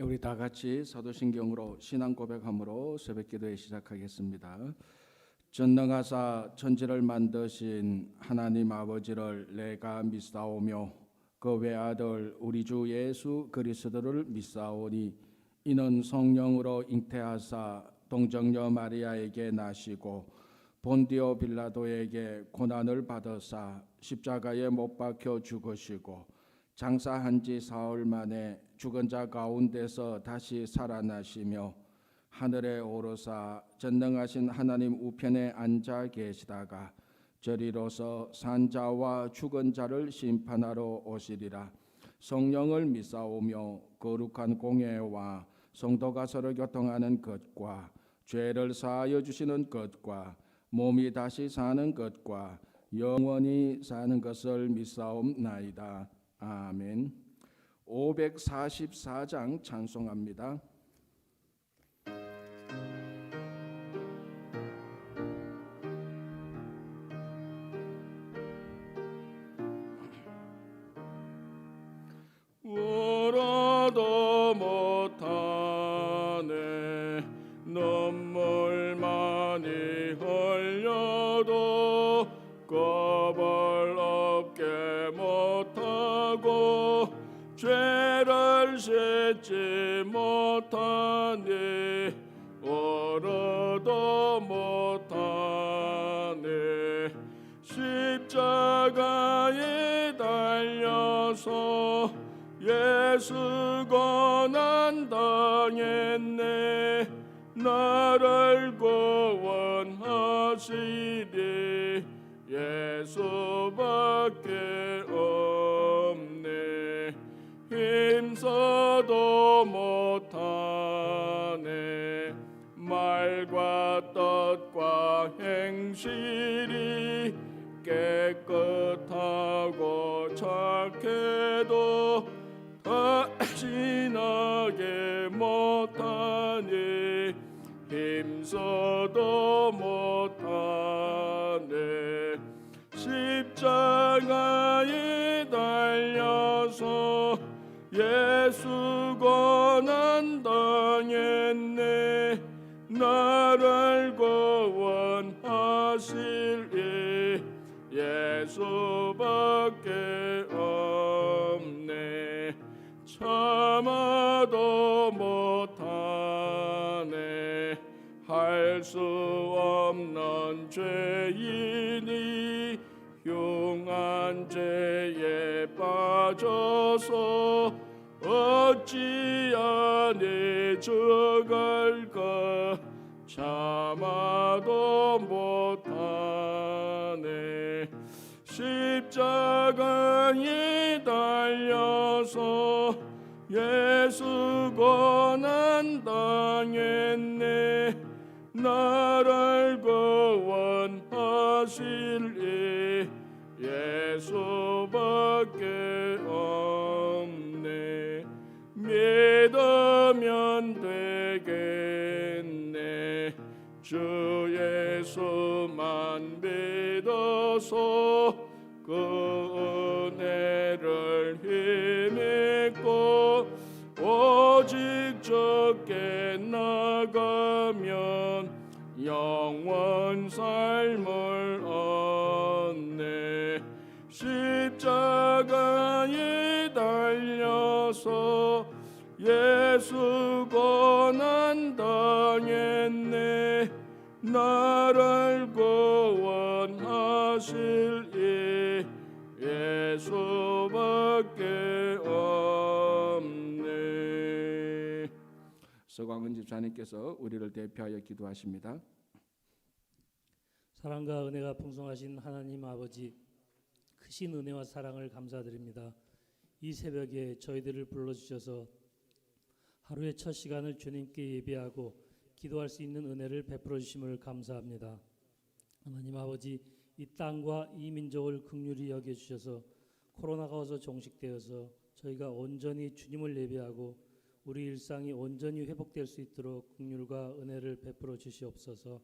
우리 다 같이 사도신경으로 신앙 고백함으로 새벽기도에 시작하겠습니다. 전능하사 천지를 만드신 하나님 아버지를 내가 믿사오며 그 외아들 우리 주 예수 그리스도를 믿사오니 이는 성령으로 잉태하사 동정녀 마리아에게 나시고 본디오 빌라도에게 고난을 받으사 십자가에 못 박혀 죽으시고 장사한 지 사흘 만에 죽은 자 가운데서 다시 살아나시며 하늘에 오르사 전능하신 하나님 우편에 앉아 계시다가 저리로서 산 자와 죽은 자를 심판하러 오시리라. 성령을 믿사오며 거룩한 공예와 성도가 서로 교통하는 것과 죄를 사하여 주시는 것과 몸이 다시 사는 것과 영원히 사는 것을 믿사옵나이다. 아멘. 544장 찬송합니다. 울어도 못하네 눈물 많이 흘려도 겁을 없게 못하고 죄를 씻지 못하니 울어도 못하네 십자가에 달려서 예수 고난 당했네 나를 구원하시리 예수밖에 없네 힘써도 못하네 말과 뜻과 행실이 깨끗하고 착해도 다신하게 못하니 힘써도 못하네 십자가에 달려서 예수 고난 당했네 나를 구원하시리 예수밖에 없네 참아도 못하네 할 수 없는 죄인이 흉한 죄에 빠져서 어찌하니 죽을까 참아도 못하네 십자가에 달려서 예수 고난 당했네 나를 구원하시리 예수밖에 없네 믿으면 되겠네 주 예수만 믿어서 그 은혜를 힘입고 오직 적게 나가면 영원 삶을 얻네 십자가에 달려서 예수 고난 당했네 나를 구원하시리 예수밖에 없네. 서광은 집사님께서 우리를 대표하여 기도하십니다. 사랑과 은혜가 풍성하신 하나님 아버지, 크신 은혜와 사랑을 감사드립니다. 이 새벽에 저희들을 불러주셔서 하루의 첫 시간을 주님께 예배하고 기도할 수 있는 은혜를 베풀어 주심을 감사합니다. 하나님 아버지, 이 땅과 이 민족을 긍휼히 여겨주셔서 코로나가 와서 종식되어서 저희가 온전히 주님을 예배하고 우리 일상이 온전히 회복될 수 있도록 긍휼과 은혜를 베풀어 주시옵소서.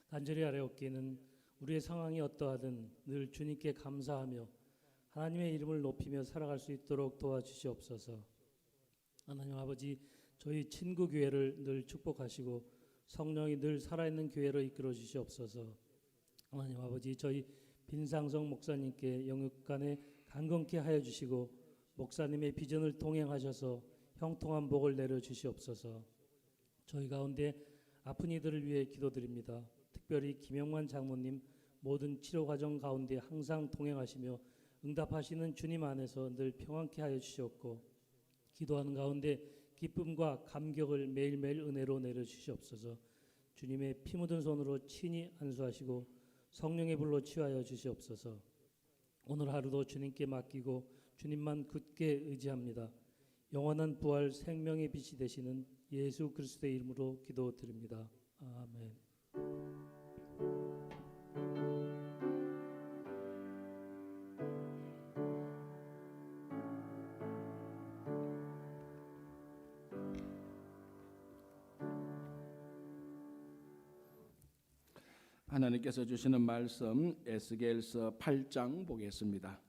간절히 아뢰옵기는 우리의 상황이 어떠하든 늘 주님께 감사하며 하나님의 이름을 높이며 살아갈 수 있도록 도와주시옵소서. 하나님 아버지, 저희 친구 교회를 늘 축복하시고 성령이 늘 살아있는 교회로 이끌어 주시옵소서. 하나님 아버지, 저희 빈상성 목사님께 영육간에 강건케 하여 주시고 목사님의 비전을 동행하셔서 형통한 복을 내려 주시옵소서. 저희 가운데 아픈 이들을 위해 기도드립니다. 특별히 김영만 장모님 모든 치료 과정 가운데 항상 동행하시며 응답하시는 주님 안에서 늘 평안케 하여 주시옵고, 기도하는 가운데 기쁨과 감격을 매일매일 은혜로 내려 주시옵소서. 주님의 피 묻은 손으로 친히 안수하시고 성령의 불로 치유하여 주시옵소서. 오늘 하루도 주님께 맡기고 주님만 굳게 의지합니다. 영원한 부활 생명의 빛이 되시는 예수 그리스도의 이름으로 기도드립니다. 아멘. 하나님께서 주시는 말씀 에스겔서 8장 보겠습니다.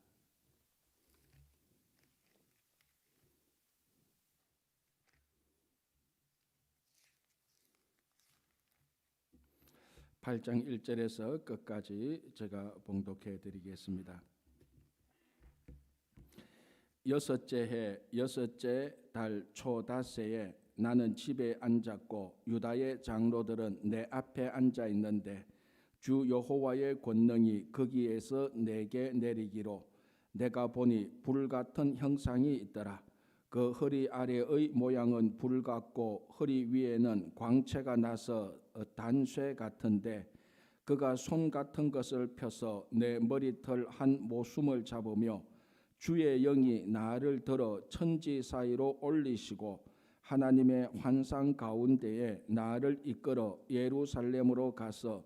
(8장) 1절에서 끝까지 제가 봉독해 드리겠습니다. 여섯째 해 여섯째 달 초닷새에 나는 집에 앉았고 유다의 장로들은 내 앞에 앉아 있는데 주 여호와의 권능이 거기에서 내게 내리기로 내가 보니 불 같은 형상이 있더라. 그 허리 아래의 모양은 불 같고 허리 위에는 광채가 나서 단쇠 같은데 그가 손 같은 것을 펴서 내 머리털 한 모숨을 잡으며 주의 영이 나를 들어 천지 사이로 올리시고 하나님의 환상 가운데에 나를 이끌어 예루살렘으로 가서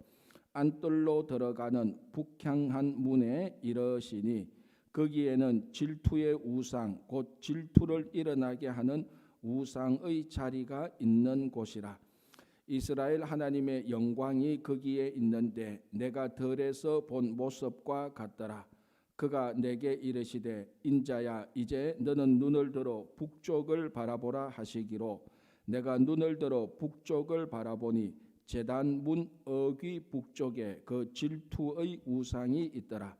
안뜰로 들어가는 북향한 문에 이르시니 거기에는 질투의 우상 곧 질투를 일어나게 하는 우상의 자리가 있는 곳이라. 이스라엘 하나님의 영광이 거기에 있는데 내가 들에서 본 모습과 같더라. 그가 내게 이르시되 인자야 이제 너는 눈을 들어 북쪽을 바라보라 하시기로 내가 눈을 들어 북쪽을 바라보니 제단 문 어귀 북쪽에 그 질투의 우상이 있더라.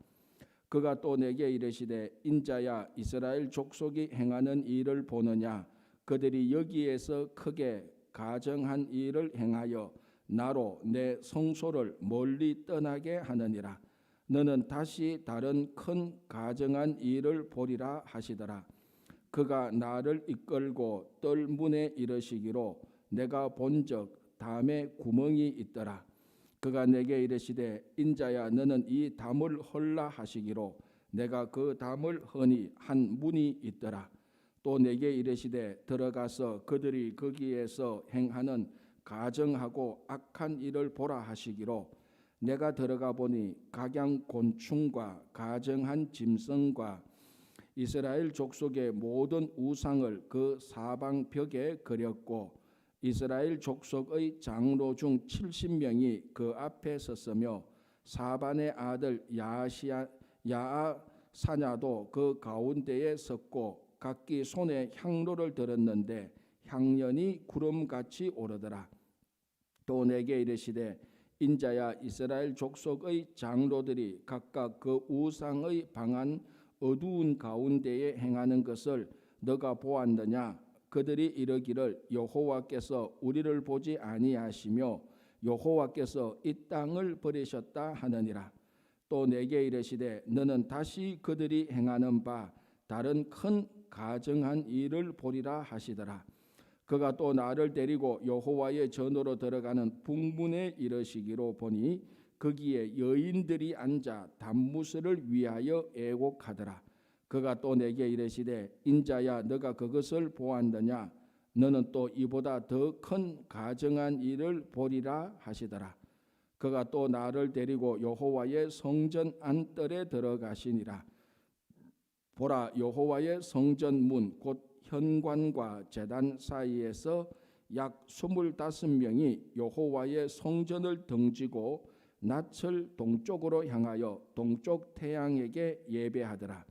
그가 또 내게 이르시되 인자야 이스라엘 족속이 행하는 일을 보느냐. 그들이 여기에서 크게 가정한 일을 행하여 나로 내 성소를 멀리 떠나게 하느니라. 너는 다시 다른 큰 가정한 일을 보리라 하시더라. 그가 나를 이끌고 뜰 문에 이르시기로 내가 본적 담에 구멍이 있더라. 그가 내게 이르시되 인자야 너는 이 담을 헐라 하시기로 내가 그 담을 허니 한 문이 있더라. 또 내게 이르시되 들어가서 그들이 거기에서 행하는 가정하고 악한 일을 보라 하시기로 내가 들어가 보니 각양 곤충과 가정한 짐승과 이스라엘 족속의 모든 우상을 그 사방 벽에 그렸고 이스라엘 족속의 장로 중 70명이 그 앞에 섰으며 사반의 아들 야아사냐도 그 가운데에 섰고 각기 손에 향로를 들었는데 향연이 구름같이 오르더라. 또 내게 이르시되 인자야 이스라엘 족속의 장로들이 각각 그 우상의 방한 어두운 가운데에 행하는 것을 너가 보았느냐. 그들이 이르기를 여호와께서 우리를 보지 아니하시며 여호와께서 이 땅을 버리셨다 하느니라. 또 내게 이르시되 너는 다시 그들이 행하는 바 다른 큰 가정한 일을 보리라 하시더라. 그가 또 나를 데리고 여호와의 전으로 들어가는 북문에 이르시기로 보니 거기에 여인들이 앉아 단무스를 위하여 애곡하더라. 그가 또 내게 이르시되 인자야 너가 그것을 보았느냐. 너는 또 이보다 더 큰 가정한 일을 보리라 하시더라. 그가 또 나를 데리고 여호와의 성전 안뜰에 들어가시니라. 보라 여호와의 성전 문 곧 현관과 제단 사이에서 약 25명이 여호와의 성전을 등지고 낯을 동쪽으로 향하여 동쪽 태양에게 예배하더라.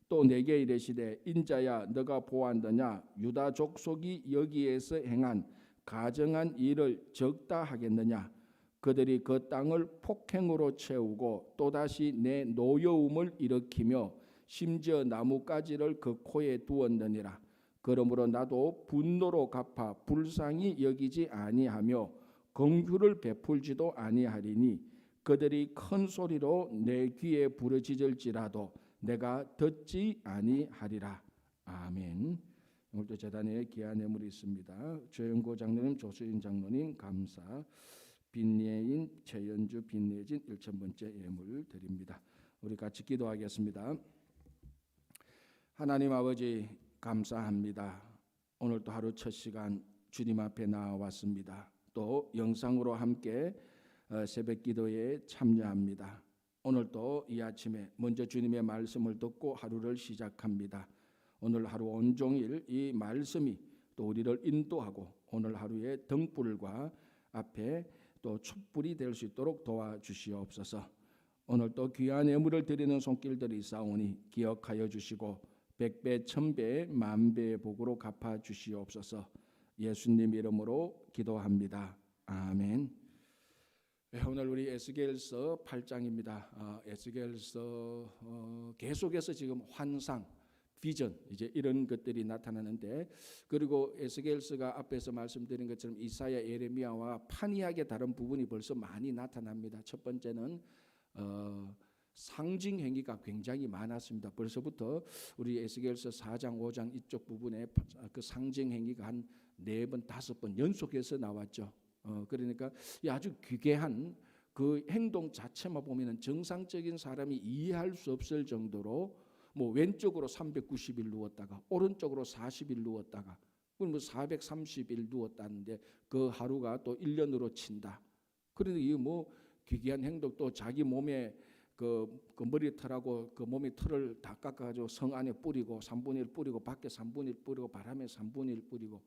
또 내게 이르시되 인자야 너가 보았느냐 유다 족속이 여기에서 행한 가정한 일을 적다 하겠느냐 그들이 그 땅을 폭행으로 채우고 또다시 내 노여움을 일으키며 심지어 나뭇가지를 그 코에 두었느니라. 그러므로 나도 분노로 갚아 불쌍히 여기지 아니하며 긍휼을 베풀지도 아니하리니 그들이 큰 소리로 내 귀에 부르짖을지라도 내가 듣지 아니하리라. 아멘. 오늘도 재단에 귀한 예물이 있습니다. 조영고 장로님, 조수인 장로님 감사, 빈예인, 최연주, 빈예진 1000번째 예물 드립니다. 우리 같이 기도하겠습니다. 하나님 아버지 감사합니다. 오늘도 하루 첫 시간 주님 앞에 나왔습니다. 또 영상으로 함께 새벽 기도에 참여합니다. 오늘도 이 아침에 먼저 주님의 말씀을 듣고 하루를 시작합니다. 오늘 하루 온종일 이 말씀이 또 우리를 인도하고 오늘 하루의 등불과 앞에 또 촛불이 될 수 있도록 도와주시옵소서. 오늘 또 귀한 예물을 드리는 손길들이 있사오니 기억하여 주시고 100배, 1000배, 만배의 복으로 갚아 주시옵소서. 예수님 이름으로 기도합니다. 아멘. 오늘 우리 에스겔서 8장입니다. 에스겔서 계속해서 지금 환상, 비전 이제 이런 것들이 나타나는데 그리고 에스겔서가 앞에서 말씀드린 것처럼 이사야, 예레미야와 판이하게 다른 부분이 벌써 많이 나타납니다. 첫 번째는 상징 행위가 굉장히 많았습니다. 벌써부터 우리 에스겔서 4장, 5장 이쪽 부분에 그 상징 행위가 한 4번, 5번 연속해서 나왔죠. 그러니까 아주 귀괴한 그 행동 자체만 보면은 정상적인 사람이 이해할 수 없을 정도로 뭐 왼쪽으로 390일 누웠다가 오른쪽으로 40일 누웠다가 뭐 430일 누웠다는데 그 하루가 또 1년으로 친다. 그런데 이 뭐 귀귀한 행동 또 자기 몸에 그 머리털하고 그 몸의 털을 다 깎아가지고 성 안에 뿌리고 3분의 1 뿌리고 밖에 3분의 1 뿌리고 바람에 3분의 1 뿌리고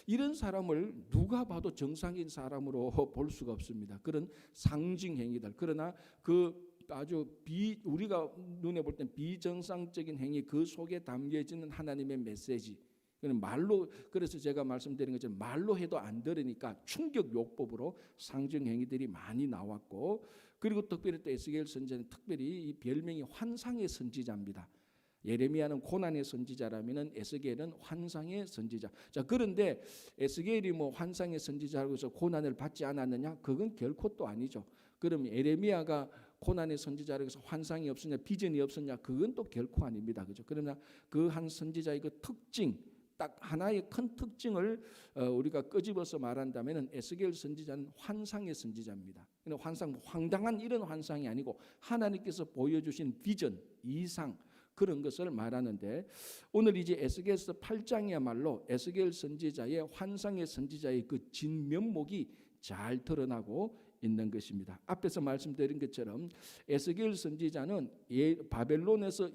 이런 사람을 누가 봐도 정상인 사람으로 볼 수가 없습니다. 그런 상징 행위들. 그러나 그 아주 우리가 눈에 볼 땐 비정상적인 행위 그 속에 담겨지는 하나님의 메시지. 말로 그래서 제가 말씀드린 것처럼 말로 해도 안 들으니까 충격 요법으로 상징 행위들이 많이 나왔고 그리고 특별히 또 에스겔 선지자는 특별히 이 별명이 환상의 선지자입니다. 예레미야는 고난의 선지자라면은 에스겔은 환상의 선지자. 자, 그런데 에스겔이 뭐 환상의 선지자라고 해서 고난을 받지 않았느냐? 그건 결코 또 아니죠. 그럼 예레미야가 고난의 선지자라고 해서 환상이 없었냐, 비전이 없었냐? 그건 또 결코 아닙니다. 그죠? 그러나 그 한 선지자의 그 특징, 딱 하나의 큰 특징을 우리가 끄집어서 말한다면은 에스겔 선지자는 환상의 선지자입니다. 환상, 황당한 이런 환상이 아니고 하나님께서 보여주신 비전, 이상 그런 것을 말하는데 오늘 이제 에스겔서 8장이야말로 에스겔 선지자의 환상의 선지자의 그 진면목이 잘 드러나고 있는 것입니다. 앞에서 말씀드린 것처럼 에스겔 선지자는 바벨론에서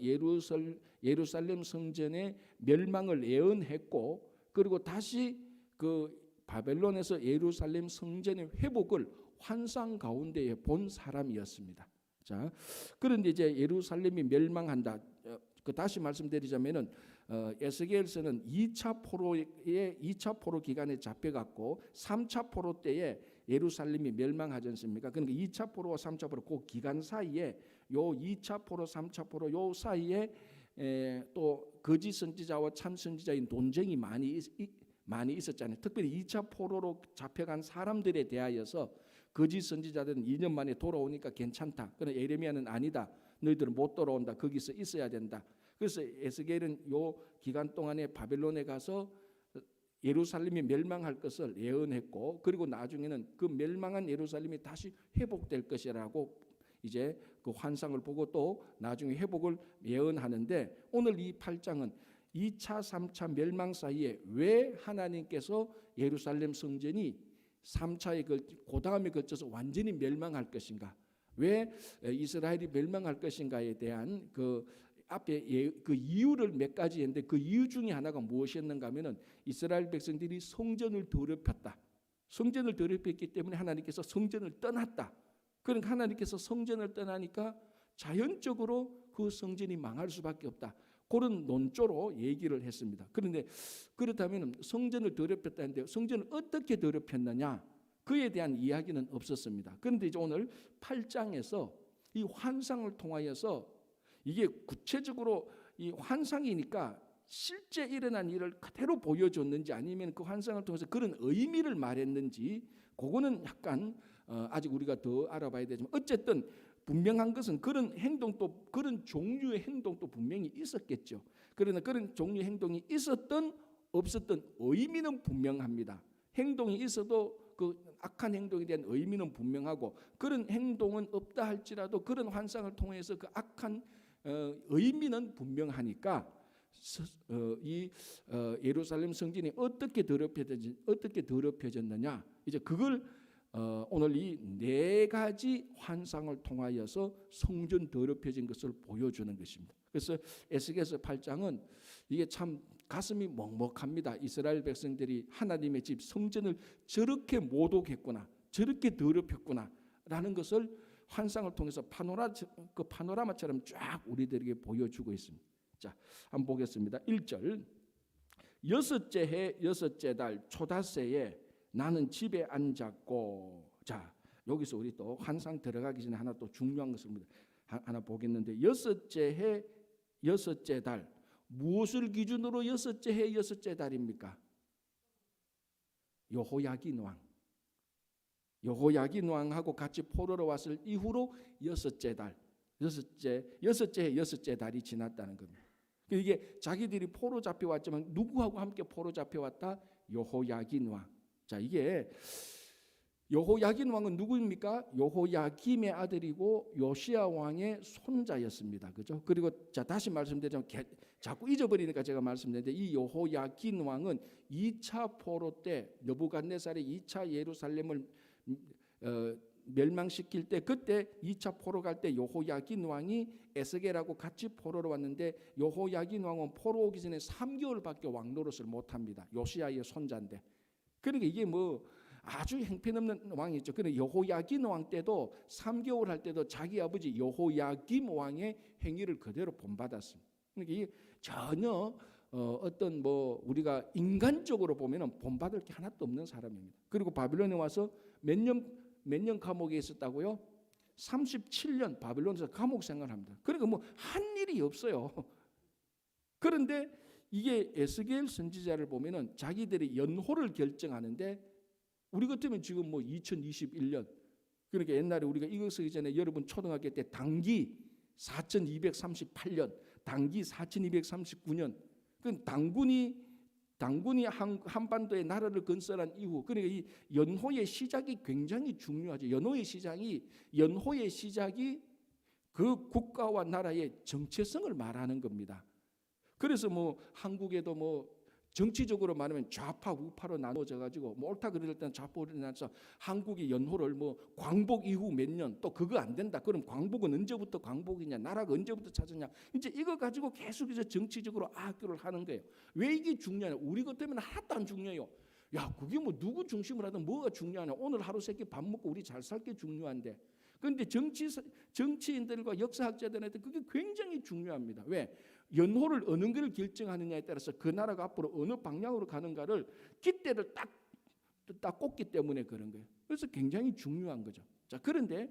예루살렘 성전의 멸망을 예언했고 그리고 다시 그 바벨론에서 예루살렘 성전의 회복을 환상 가운데에 본 사람이었습니다. 자, 그런데 이제 예루살렘이 멸망한다. 그 다시 말씀드리자면은 에스겔서는 2차 포로 기간에 잡혀갔고 3차 포로 때에 예루살렘이 멸망하지 않습니까? 그러니까 2차 포로와 3차 포로 그 기간 사이에 요 2차 포로, 3차 포로 요 사이에 또 거짓 선지자와 참 선지자의 논쟁이 많이 있었잖아요. 특별히 2차 포로로 잡혀간 사람들에 대하여서 거짓 선지자들은 2년 만에 돌아오니까 괜찮다. 그러나 예레미야는 아니다. 너희들은 못 돌아온다. 거기서 있어야 된다. 그래서 에스겔은 요 기간 동안에 바벨론에 가서 예루살렘이 멸망할 것을 예언했고 그리고 나중에는 그 멸망한 예루살렘이 다시 회복될 것이라고 이제 그 환상을 보고 또 나중에 회복을 예언하는데 오늘 이 8장은 2차, 3차 멸망 사이에 왜 하나님께서 예루살렘 성전이 3차에 그 다음에 걸쳐서 완전히 멸망할 것인가? 왜 이스라엘이 멸망할 것인가에 대한 그 앞에 그 이유를 몇 가지 했는데 그 이유 중에 하나가 무엇이었는가 하면은 이스라엘 백성들이 성전을 더럽혔다. 성전을 더럽혔기 때문에 하나님께서 성전을 떠났다. 그러니까 하나님께서 성전을 떠나니까 자연적으로 그 성전이 망할 수밖에 없다. 그런 논조로 얘기를 했습니다. 그런데 그렇다면 성전을 더럽혔다는데 성전을 어떻게 더럽혔느냐? 그에 대한 이야기는 없었습니다. 그런데 이제 오늘 8장에서 이 환상을 통하여서 이게 구체적으로 이 환상이니까 실제 일어난 일을 그대로 보여줬는지 아니면 그 환상을 통해서 그런 의미를 말했는지 그거는 약간 아직 우리가 더 알아봐야 되지만 어쨌든 분명한 것은 그런 행동도 그런 종류의 행동도 분명히 있었겠죠. 그러나 그런 종류의 행동이 있었던 없었던 의미는 분명합니다. 행동이 있어도 그 악한 행동에 대한 의미는 분명하고 그런 행동은 없다 할지라도 그런 환상을 통해서 그 악한 의미는 분명하니까 이 예루살렘 성전이 어떻게 더럽혀졌느냐 이제 그걸 오늘 이 네 가지 환상을 통하여서 성전 더럽혀진 것을 보여주는 것입니다. 그래서 에스겔서 8장은 이게 참 가슴이 먹먹합니다. 이스라엘 백성들이 하나님의 집 성전을 저렇게 모독했구나, 저렇게 더럽혔구나 라는 것을 환상을 통해서 파노라마처럼 쫙 우리들에게 보여주고 있습니다. 자, 한번 보겠습니다. 1절 여섯째 해 여섯째 달 초닷새에 나는 집에 앉았고. 자, 여기서 우리 또 환상 들어가기 전에 하나 또 중요한 것을 하나 보겠는데 여섯째 해 여섯째 달 무엇을 기준으로 여섯째 해 여섯째 달입니까? 여호야긴 왕. 여호야긴 왕하고 같이 포로로 왔을 이후로 여섯째 달 여섯째 해 여섯째 달이 지났다는 겁니다. 이게 자기들이 포로 잡혀왔지만 누구하고 함께 포로 잡혀왔다? 여호야긴 왕. 자, 이게 여호야긴 왕은 누구입니까? 여호야김의 아들이고 요시야 왕의 손자였습니다. 그죠? 그리고 자 다시 말씀드리자면 자꾸 잊어버리니까 제가 말씀드리는데 이 여호야긴 왕은 2차 포로 때 느부갓네살이 2차 예루살렘을 멸망시킬 때 그때 2차 포로 갈 때 여호야긴 왕이 에스겔하고 같이 포로로 왔는데 여호야긴 왕은 포로 오기 전에 3개월밖에 왕 노릇을 못합니다. 요시야의 손자인데 그러니까 이게 뭐 아주 형편없는 왕이죠. 그런데 여호야긴 왕 때도 3개월 할 때도 자기 아버지 여호야김 왕의 행위를 그대로 본받았습니다. 그러니까 이게 전혀 어떤 뭐 우리가 인간적으로 보면은 본받을 게 하나도 없는 사람입니다. 그리고 바빌론에 와서 몇 년 감옥에 있었다고요? 37년 바빌론에서 감옥 생활합니다. 그러니까 뭐 한 일이 없어요. 그런데 이게 에스겔 선지자를 보면은 자기들의 연호를 결정하는데 우리 같으면 지금 뭐 2021년 그러니까 옛날에 우리가 이거 쓰기 전에 여러분 초등학교 때 당기 4238년, 당기 4239년. 그 당군이 한반도의 나라를 건설한 이후 그러니까 이 연호의 시작이 굉장히 중요하죠. 연호의 시작이 그 국가와 나라의 정체성을 말하는 겁니다. 그래서 뭐 한국에도 뭐 정치적으로 말하면 좌파 우파로 나눠져 가지고 뭐 옳다 그럴 때는 좌파로 나눠서 한국의 연호를 뭐 광복 이후 몇 년 또 그거 안 된다. 그럼 광복은 언제부터 광복이냐? 나라가 언제부터 찾았냐? 이제 이거 가지고 계속해서 정치적으로 악교를 하는 거예요. 왜 이게 중요하냐? 우리 것 때문에 하나도 안 중요해요. 야, 그게 뭐 누구 중심으로 하든 뭐가 중요하냐? 오늘 하루 세끼 밥 먹고 우리 잘 살 게 중요한데. 그런데 정치인들과 역사학자들한테 그게 굉장히 중요합니다. 왜? 연호를 어느 걸 결정하느냐에 따라서 그 나라가 앞으로 어느 방향으로 가는가를 깃대를 딱 꽂기 때문에 그런 거예요. 그래서 굉장히 중요한 거죠. 자, 그런데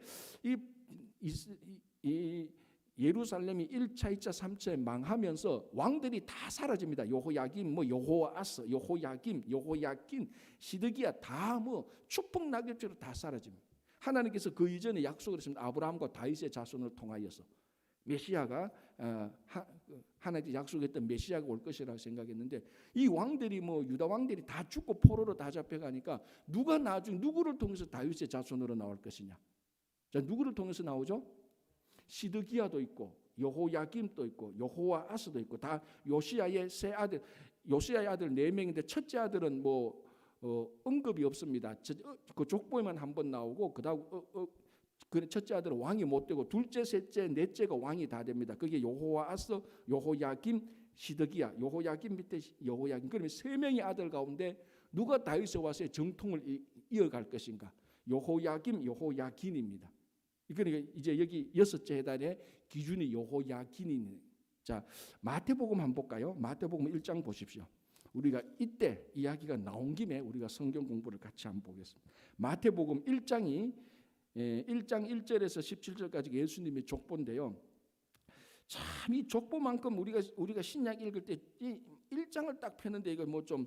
이 예루살렘이 1차, 2차, 3차에 망하면서 왕들이 다 사라집니다. 여호야김, 뭐 여호아스, 여호야김, 여호야킨, 시드기야 다 뭐 추풍 낙엽처럼 다 사라집니다. 하나님께서 그 이전에 약속을 했습니다. 아브라함과 다윗의 자손을 통하여서 메시아가 하나님이 약속했던 메시아가 올 것이라고 생각했는데 이 왕들이 뭐 유다 왕들이 다 죽고 포로로 다 잡혀가니까 누가 나중에 누구를 통해서 다윗의 자손으로 나올 것이냐? 자, 누구를 통해서 나오죠? 시드기야도 있고 여호야김도 있고 여호아스도 있고 다 요시야의 세 아들, 요시야의 아들 4명인데 첫째 아들은 뭐 언급이 없습니다. 그 족보에만 한번 나오고 그다음 그 첫째 아들은 왕이 못 되고 둘째, 셋째, 넷째가 왕이 다 됩니다. 그게 여호아스, 여호야김, 시드기야, 여호야김 밑에 여호야김. 그러면 3명의 아들 가운데 누가 다윗의 와서의 정통을 이어갈 것인가? 여호야김, 여호야긴입니다. 그러니까 이제 여기 여섯째 달의 기준이 여호야긴이네. 자, 마태복음 한번 볼까요? 마태복음 1장 보십시오. 우리가 이때 이야기가 나온 김에 우리가 성경 공부를 같이 한번 보겠습니다. 마태복음 1장이 1장 1절에서 17절까지 예수님의 족보인데요. 참 이 족보만큼 우리가 신약 읽을 때 이 1장을 딱 펴는데 이거 뭐 좀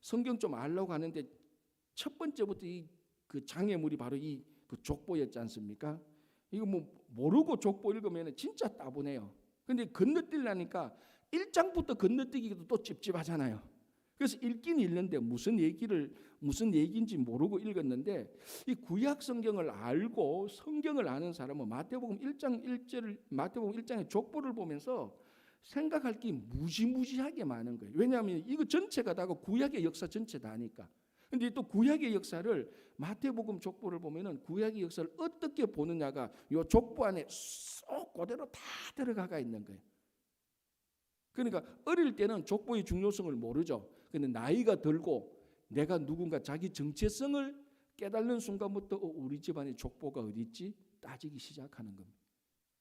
성경 좀 알려고 하는데 첫 번째부터 이 그 장애물이 바로 이 그 족보였지 않습니까? 이거 뭐 모르고 족보 읽으면 진짜 따분해요. 근데 건너뛰려니까 1장부터 건너뛰기도 또 찝찝하잖아요. 그래서 읽긴 읽는데 무슨 얘기인지 모르고 읽었는데 이 구약 성경을 알고 성경을 아는 사람은 마태복음 1장의 족보를 보면서 생각할 게 무지무지하게 많은 거예요. 왜냐하면 이거 전체가 다 구약의 역사 전체 다니까. 근데 또 구약의 역사를 마태복음 족보를 보면은 구약의 역사를 어떻게 보느냐가 이 족보 안에 쏙 그대로 다 들어가가 있는 거예요. 그러니까 어릴 때는 족보의 중요성을 모르죠. 근데 나이가 들고 내가 누군가 자기 정체성을 깨닫는 순간부터 우리 집안의 족보가 어디 있지? 따지기 시작하는 겁니다.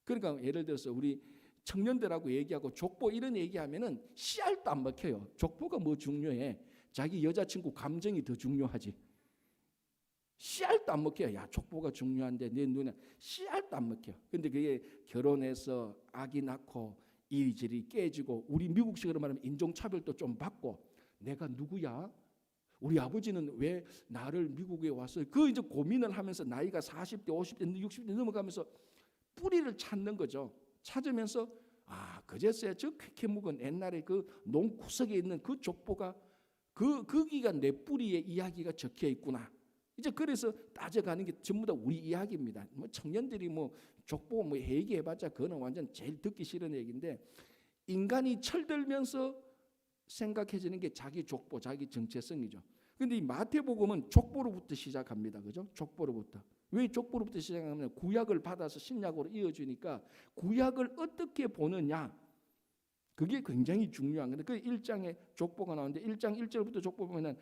그러니까 예를 들어서 우리 청년들하고 얘기하고 족보 이런 얘기하면은 씨알도 안 먹혀요. 족보가 뭐 중요해? 자기 여자친구 감정이 더 중요하지. 씨알도 안 먹혀요. 야, 족보가 중요한데 내 눈에 씨알도 안 먹혀. 근데 그게 결혼해서 아기 낳고 이리저리 깨지고 우리 미국식으로 말하면 인종차별도 좀 받고 내가 누구야? 우리 아버지는 왜 나를 미국에 왔어요? 그 이제 고민을 하면서 나이가 40대, 50대, 60대 넘어가면서 뿌리를 찾는 거죠. 찾으면서 그제서야 저 쾌쾌 묵은 옛날에 그 농구석에 있는 그 족보가 거기가 내 뿌리에 이야기가 적혀 있구나. 이제 그래서 따져가는 게 전부 다 우리 이야기입니다. 뭐 청년들이 뭐 족보 뭐 얘기해봤자 그거는 완전 제일 듣기 싫은 얘기인데 인간이 철들면서 생각해지는 게 자기 족보, 자기 정체성이죠. 그런데 이 마태복음은 족보로부터 시작합니다. 그죠? 족보로부터. 왜 족보로부터 시작하냐면 구약을 받아서 신약으로 이어주니까 구약을 어떻게 보느냐 그게 굉장히 중요한 건데 그 1장에 족보가 나오는데 1장 1절부터 족보 보면은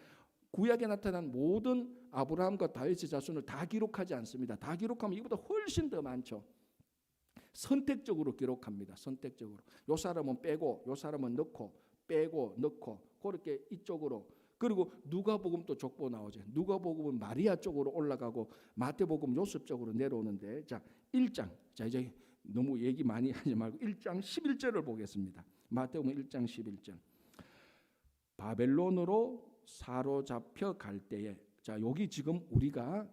구약에 나타난 모든 아브라함과 다윗의 자손을 다 기록하지 않습니다. 다 기록하면 이보다 훨씬 더 많죠. 선택적으로 기록합니다. 선택적으로. 요 사람은 빼고 요 사람은 넣고 빼고 넣고 그렇게 이쪽으로. 그리고 누가복음도 족보 나오죠. 누가복음은 마리아 쪽으로 올라가고 마태복음 요셉 쪽으로 내려오는데 자 1장. 자 이제 너무 얘기 많이 하지 말고 1장 11절을 보겠습니다. 마태복음 1장 11절. 바벨론으로 사로잡혀 갈 때에 자 여기 지금 우리가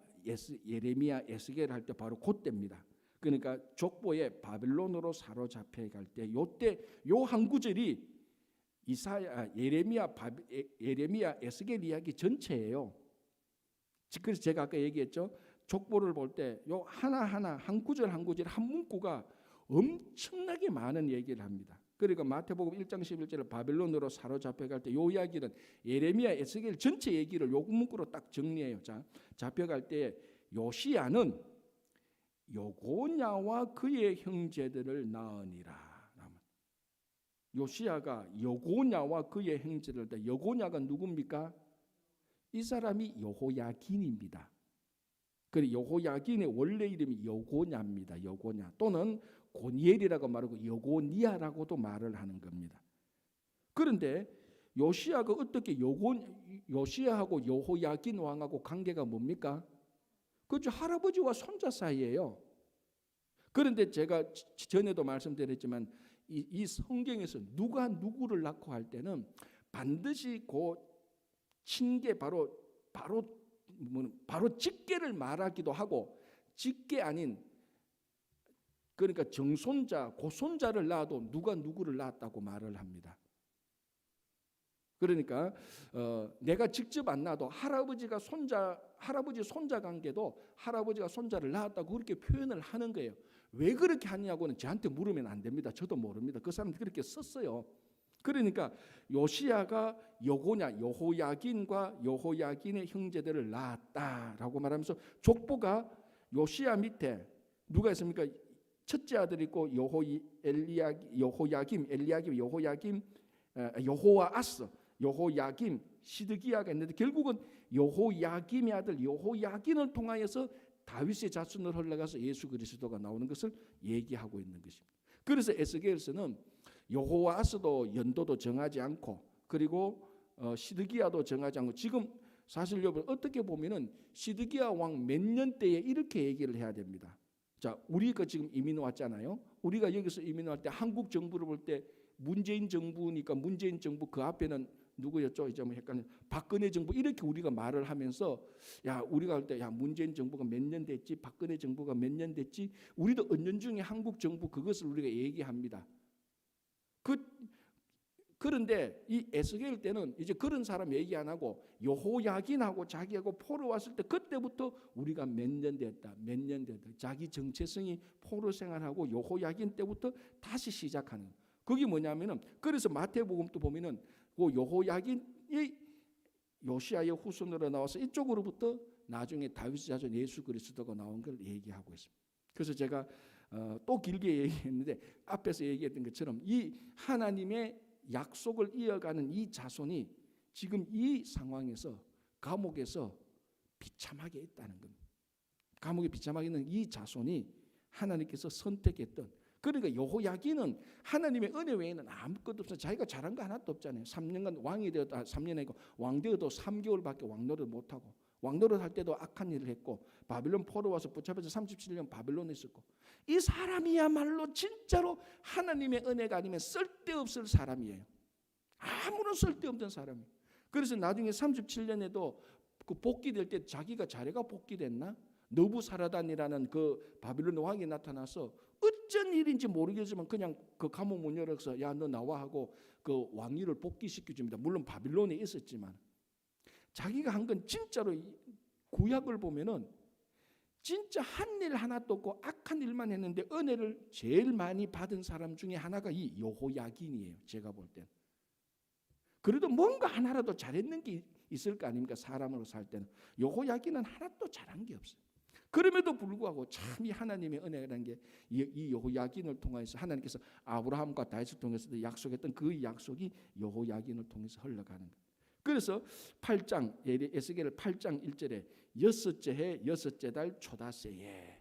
예레미야 에스겔 할 때 바로 그때입니다. 그러니까 족보에 바벨론으로 사로잡혀 갈 때 요때 요 한 구절이 예레미야 에스겔 이야기 전체예요. 그래서 제가 아까 얘기했죠. 족보를 볼 때 요 하나하나 한 구절 한 구절 한 문구가 엄청나게 많은 얘기를 합니다. 그러니까 마태복음 1장 11절에 바벨론으로 사로잡혀 갈 때 요 이야기는 예레미야 에스겔 전체 얘기를 요 문구로 딱 정리해요. 자, 잡혀갈 때 요시야는 여고냐와 그의 형제들을 낳으니라. 요시야가 여고냐와 그의 형제들을 낳으니라. 여고냐가 누굽니까? 이 사람이 여호야긴입니다. 그리고 여호야긴의 원래 이름이 여고냐입니다. 여고냐 또는 고니엘이라고 말하고 여고니아라고도 말을 하는 겁니다. 그런데 요시야가 어떻게 요시야하고 여호야긴 왕하고 관계가 뭡니까? 그죠, 할아버지와 손자 사이예요. 그런데 제가 전에도 말씀드렸지만 이 성경에서 누가 누구를 낳고 할 때는 반드시 그 친계 바로 직계를 말하기도 하고 직계 아닌 그러니까 정손자, 고손자를 낳아도 누가 누구를 낳았다고 말을 합니다. 그러니까 내가 직접 안 낳아도 할아버지 손자 관계도 할아버지가 손자를 낳았다고 그렇게 표현을 하는 거예요. 왜 그렇게 하냐고는 저한테 물으면 안 됩니다. 저도 모릅니다. 그 사람들이 그렇게 썼어요. 그러니까 요시야가 여호야긴과 여호야긴의 형제들을 낳았다라고 말하면서 족보가 요시야 밑에 누가 있습니까? 첫째 아들이 있고 여호야김, 여호아스, 여호야김, 시드기야가 있는데 결국은 여호야김의 아들 여호야긴을 통하여서 다윗의 자손을 흘러가서 예수 그리스도가 나오는 것을 얘기하고 있는 것입니다. 그래서 에스겔서는 여호와스도 연도도 정하지 않고 그리고 시드기야도 정하지 않고 지금 사실 여러분 어떻게 보면은 시드기야 왕 몇 년 때에 이렇게 얘기를 해야 됩니다. 자, 우리가 지금 이민 왔잖아요. 우리가 여기서 이민 할 때 한국 정부를 볼 때 문재인 정부니까 문재인 정부 그 앞에는 누구였죠? 이제 뭐 헷갈려. 박근혜 정부 이렇게 우리가 말을 하면서 야 우리가 할 때 야 문재인 정부가 몇 년 됐지? 박근혜 정부가 몇 년 됐지? 우리도 은연중에 한국 정부 그것을 우리가 얘기합니다. 그런데 이 에스겔 때는 이제 그런 사람 얘기 안 하고 여호야긴하고 자기하고 포로 왔을 때 그때부터 우리가 몇 년 됐다. 자기 정체성이 포로 생활하고 여호야긴 때부터 다시 시작하는. 그게 뭐냐면은 그래서 마태복음도 보면은 그 여호야긴이 요시야의 후손으로 나와서 이쪽으로부터 나중에 다윗의 자손 예수 그리스도가 나온 걸 얘기하고 있습니다. 그래서 제가 또 길게 얘기했는데 앞에서 얘기했던 것처럼 이 하나님의 약속을 이어가는 이 자손이 지금 이 상황에서 감옥에서 비참하게 있다는 겁니다. 감옥에 비참하게 있는 이 자손이 하나님께서 선택했던 그러니까 여호야긴은 하나님의 은혜 외에는 아무것도 없어요. 자기가 잘한 거 하나도 없잖아요. 3년간 왕이 되었다 3년 아니고 왕 되어도 3개월밖에 왕노릇 못하고 왕노릇 할 때도 악한 일을 했고 바빌론 포로 와서 붙잡혀서 37년 바빌론에 있었고 이 사람이야말로 진짜로 하나님의 은혜가 아니면 쓸데없을 사람이에요. 아무런 쓸데없는 사람이에요. 그래서 나중에 37년에도 그 복귀될 때 자기가 자네가 복귀됐나? 느부사라단이라는 그 바빌론 왕이 나타나서 어쩐 일인지 모르겠지만 그냥 그 감옥 문 열어서 야 너 나와 하고 그 왕위를 복귀시켜줍니다. 물론 바빌론에 있었지만 자기가 한 건 진짜로 구약을 보면은 진짜 한 일 하나도 없고 악한 일만 했는데 은혜를 제일 많이 받은 사람 중에 하나가 이 여호야긴이에요. 제가 볼 땐. 그래도 뭔가 하나라도 잘했는 게 있을 거 아닙니까? 사람으로 살 때는. 여호야긴은 하나도 잘한 게 없어요. 그럼에도 불구하고 참 이 하나님의 은혜라는 게 이 여호야긴을 통해서 하나님께서 아브라함과 다윗을 통해서 약속했던 그 약속이 여호야긴을 통해서 흘러가는 거예요. 그래서 8장 에스겔 8장 1절에 여섯째 해 여섯째 달 초다새에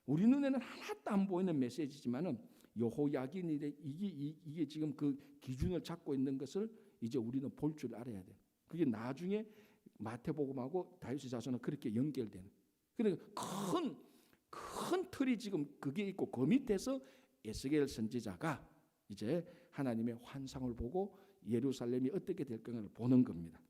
우리 눈에는 하나도 안 보이는 메시지지만은 여호야긴이 이게 지금 그 기준을 잡고 있는 것을 이제 우리는 볼 줄 알아야 돼. 그게 나중에 마태복음하고 다윗의 자손은 그렇게 연결되는. 그러니까 큰 틀이 지금 그게 있고 그 밑에서 에스겔 선지자가 이제 하나님의 환상을 보고 예루살렘이 어떻게 될 건가를 보는 겁니다.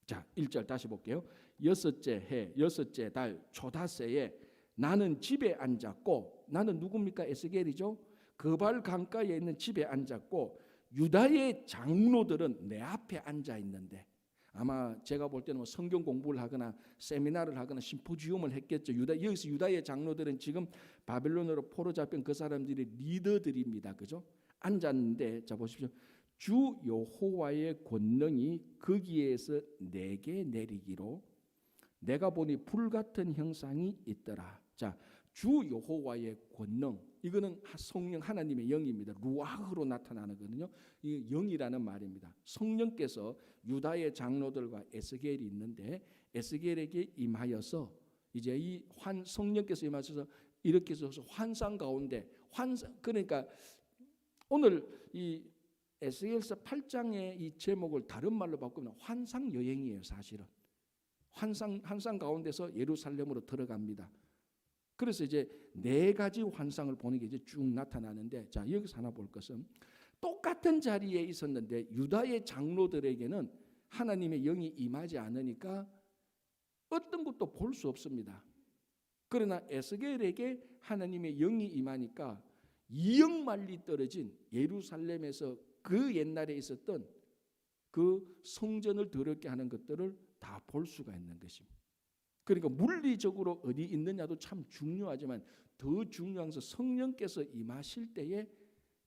자, 1절 다시 볼게요. 여섯째 해 여섯째 달 초다새에 나는 집에 앉았고 나는 누굽니까? 에스겔이죠. 그발 강가에 있는 집에 앉았고 유다의 장로들은 내 앞에 앉아 있는데 아마 제가 볼 때는 뭐 성경 공부를 하거나 세미나를 하거나 심포지움을 했겠죠. 여기서 유다의 장로들은 지금 바벨론으로 포로 잡힌 그 사람들의 리더들입니다. 그죠? 앉았는데 자 보십시오. 주 여호와의 권능이 거기에서 내게 내리기로 내가 보니 불같은 형상이 있더라. 자, 주 여호와의 권능 이거는 성령 하나님의 영입니다. 루아흐로 나타나는 거거든요. 이 영이라는 말입니다. 성령께서 유다의 장로들과 에스겔이 있는데 에스겔에게 임하여서 이제 이 성령께서 임하셔서 이렇게 해서 환상 가운데 그러니까 오늘 이 에스겔서 8장의 이 제목을 다른 말로 바꾸면 환상 여행이에요. 사실은 환상 가운데서 예루살렘으로 들어갑니다. 그래서 이제 네 가지 환상을 보는 게 이제 쭉 나타나는데 자 여기서 하나 볼 것은 똑같은 자리에 있었는데 유다의 장로들에게는 하나님의 영이 임하지 않으니까 어떤 것도 볼 수 없습니다. 그러나 에스겔에게 하나님의 영이 임하니까 이역만리 떨어진 예루살렘에서 그 옛날에 있었던 그 성전을 더럽게 하는 것들을 다 볼 수가 있는 것입니다. 그러니까 물리적으로 어디 있느냐도 참 중요하지만 더 중요한 것은 성령께서 임하실 때에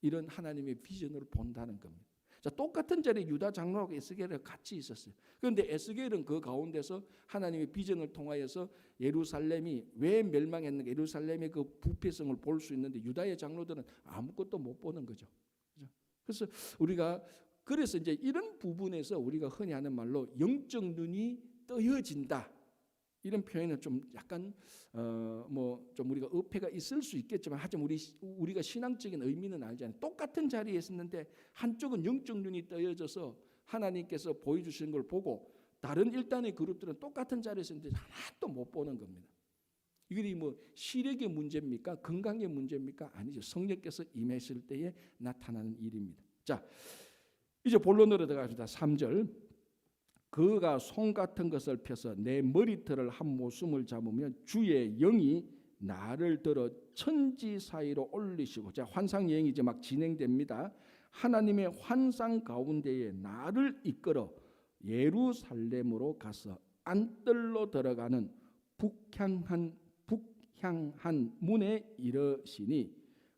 이런 하나님의 비전을 본다는 겁니다. 자, 똑같은 자리에 유다 장로하고 에스겔이 같이 있었어요. 그런데 에스겔은 그 가운데서 하나님의 비전을 통하여서 예루살렘이 왜 멸망했는가, 예루살렘의 그 부패성을 볼 수 있는데 유다의 장로들은 아무것도 못 보는 거죠. 그래서 그래서 이제 이런 부분에서 우리가 흔히 하는 말로 영적 눈이 떠여진다. 이런 표현은 좀 약간 뭐 좀 우리가 어폐가 있을 수 있겠지만 하지만 우리가 신앙적인 의미는 알잖아요. 똑같은 자리에 있었는데 한쪽은 영적 눈이 떠여져서 하나님께서 보여주시는 걸 보고 다른 일단의 그룹들은 똑같은 자리에 있었는데 하나도 못 보는 겁니다. 이게 뭐 시력의 문제입니까? 건강의 문제입니까? 아니죠. 성령께서 임했을 때에 나타나는 일입니다. 자, 이제 본론으로 들어갑니다. 3절. 그가 송 같은 것을 펴서 내 머리털을 한 모숨을 잡으면 주의 영이 나를 들어 천지 사이로 올리시고, 자, 환상 여행이 이제 막 진행됩니다. 하나님의 환상 가운데에 나를 이끌어 예루살렘으로 가서 안뜰로 들어가는 북향한 문에 이르시니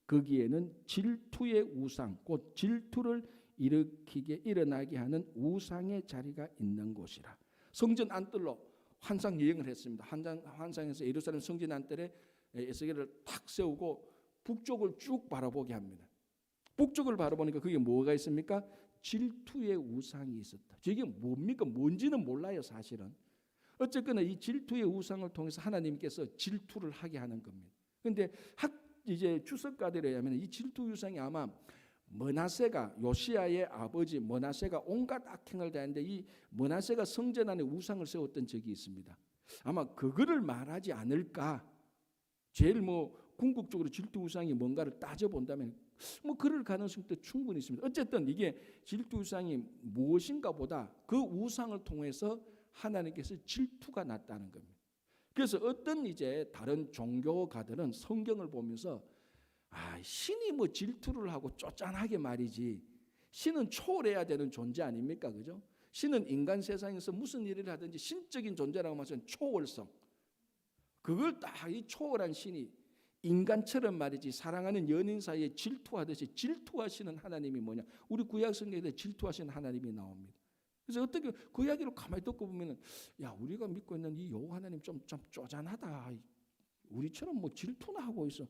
거기에는 질투의 우상, 곧 질투를 일어나게 하는 우상의 자리가 있는 곳이라. 성전 안뜰로 환상 여행을 했습니다. 환상에서 예루살렘 성전 안뜰에 에스겔을 탁 세우고 북쪽을 쭉 바라보게 합니다. 북쪽을 바라보니까 그게 뭐가 있습니까? 질투의 우상이 있었다. 저게 뭡니까? 뭔지는 몰라요, 사실은. 어쨌거나 이 질투의 우상을 통해서 하나님께서 질투를 하게 하는 겁니다. 그런데 이제 주석가들에 의하면 이 질투 우상이 아마 므낫세가, 요시야의 아버지 므낫세가 온갖 악행을 다했는데 이 므낫세가 성전 안에 우상을 세웠던 적이 있습니다. 아마 그거를 말하지 않을까. 제일 뭐 궁극적으로 질투 우상이 뭔가를 따져본다면 뭐 그럴 가능성도 충분히 있습니다. 어쨌든 이게 질투 우상이 무엇인가 보다 그 우상을 통해서 하나님께서 질투가 났다는 겁니다. 그래서 어떤 이제 다른 종교가들은 성경을 보면서 신이 뭐 질투를 하고 쪼잔하게 말이지, 신은 초월해야 되는 존재 아닙니까? 그죠? 신은 인간 세상에서 무슨 일을 하든지 신적인 존재라고 말하면 초월성, 그걸 딱 이 초월한 신이 인간처럼 말이지 사랑하는 연인 사이에 질투하듯이 질투하시는 하나님이 뭐냐? 우리 구약 성경에 질투하시는 하나님이 나옵니다. 그래서 어떻게 그 이야기를 가만히 듣고 보면은 야, 우리가 믿고 있는 이 여호와 하나님 좀 쪼잔하다. 우리처럼 뭐 질투나 하고 있어.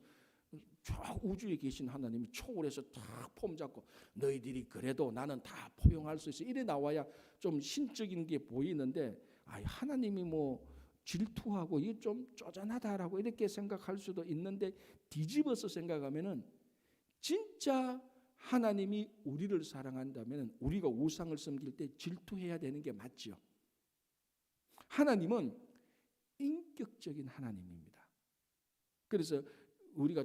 저 우주에 계신 하나님이 초월해서 딱 폼 잡고 너희들이 그래도 나는 다 포용할 수 있어. 이래 나와야 좀 신적인 게 보이는데 하나님이 뭐 질투하고 이게 좀 쪼잔하다라고 이렇게 생각할 수도 있는데 뒤집어서 생각하면은 진짜 하나님이 우리를 사랑한다면 우리가 우상을 섬길 때 질투해야 되는 게 맞죠. 하나님은 인격적인 하나님입니다. 그래서 우리가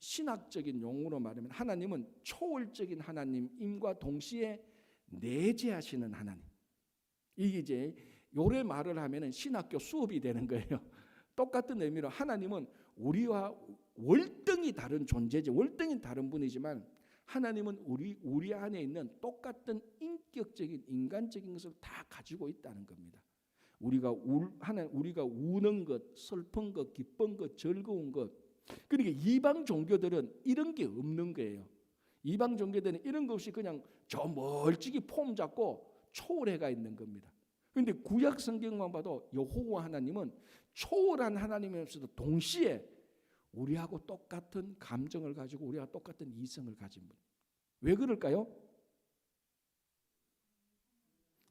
신학적인 용어로 말하면 하나님은 초월적인 하나님임과 동시에 내재하시는 하나님. 이게 이제 요래 말을 하면은 신학교 수업이 되는 거예요. 똑같은 의미로 하나님은 우리와 월등히 다른 존재지, 월등히 다른 분이지만 하나님은 우리 안에 있는 똑같은 인격적인 인간적인 것을 다 가지고 있다는 겁니다. 우리가 우는 것, 슬픈 것, 기쁜 것, 즐거운 것. 그러니까 이방 종교들은 이런 게 없는 거예요. 이방 종교들은 이런 것 없이 그냥 저 멀찍이 폼 잡고 초월해가 있는 겁니다. 그런데 구약 성경만 봐도 여호와 하나님은 초월한 하나님이면서도 동시에 우리하고 똑같은 감정을 가지고 우리와 똑같은 이성을 가진 분. 왜 그럴까요?